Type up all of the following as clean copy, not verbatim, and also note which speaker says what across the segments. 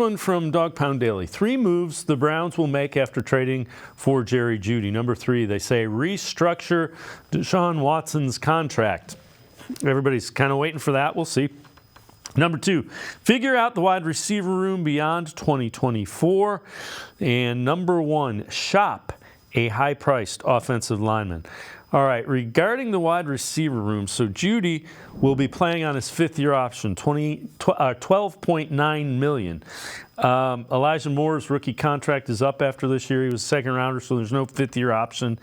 Speaker 1: One from Dog Pound Daily. 3 moves the Browns will make after trading for Jerry Jeudy. Number 3, they say restructure Deshaun Watson's contract. Everybody's kind of waiting for that. We'll see. Number 2, figure out the wide receiver room beyond 2024. And number 1, shop a high-priced offensive lineman. All right, regarding the wide receiver room, so Jeudy will be playing on his 5th-year option, $12.9 million. Elijah Moore's rookie contract is up after this year. He was a second-rounder, so there's no 5th-year option.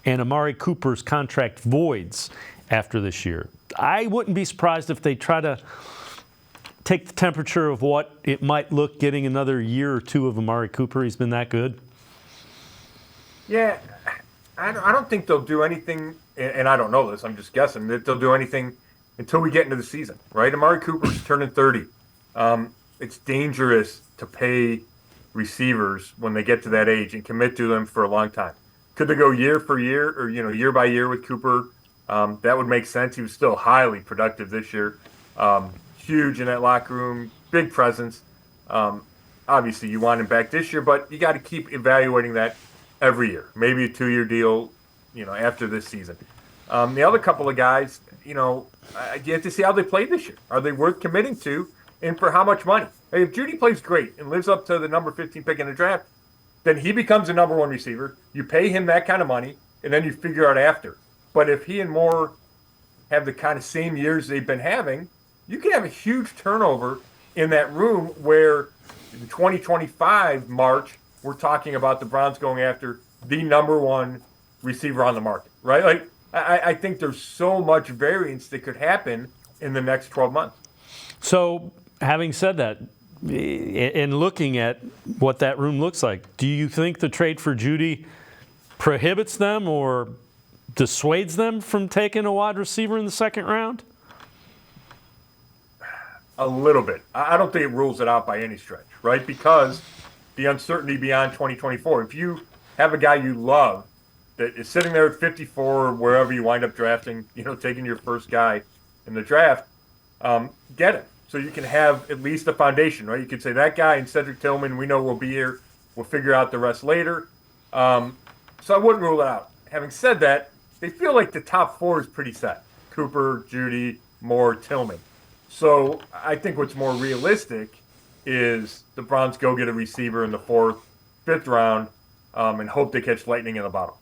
Speaker 1: And Amari Cooper's contract voids after this year. I wouldn't be surprised if they try to take the temperature of what it might look getting another year or 2 of Amari Cooper. He's been that good.
Speaker 2: Yeah. I don't think they'll do anything, and I don't know this, I'm just guessing, that they'll do anything until we get into the season, right? Amari Cooper's turning 30. It's dangerous to pay receivers when they get to that age and commit to them for a long time. Could they go year for year or, year by year with Cooper? That would make sense. He was still highly productive this year. Huge in that locker room, big presence. Obviously, you want him back this year, but you got to keep evaluating that every year, maybe a 2-year deal, after this season. The other couple of guys, you have to see how they play this year. Are they worth committing to, and for how much money? Hey, if Jeudy plays great and lives up to the number 15 pick in the draft, then he becomes the number 1 receiver. You pay him that kind of money, and then you figure out after. But if he and Moore have the kind of same years they've been having, you can have a huge turnover in that room where in 2025 March, we're talking about the Browns going after the number 1 receiver on the market, right? Like, I think there's so much variance that could happen in the next 12 months.
Speaker 1: So, having said that, and looking at what that room looks like, do you think the trade for Jeudy prohibits them or dissuades them from taking a wide receiver in the 2nd round?
Speaker 2: A little bit. I don't think it rules it out by any stretch, right? Because the uncertainty beyond 2024. If you have a guy you love that is sitting there at 54 or wherever you wind up drafting, taking your first guy in the draft, get him. So you can have at least a foundation, right? You could say that guy and Cedric Tillman, we know will be here. We'll figure out the rest later. So I wouldn't rule it out. Having said that, they feel like the top 4 is pretty set. Cooper, Jeudy, Moore, Tillman. So I think what's more realistic is the Browns go get a receiver in the 4th, 5th round and hope they catch lightning in a bottle.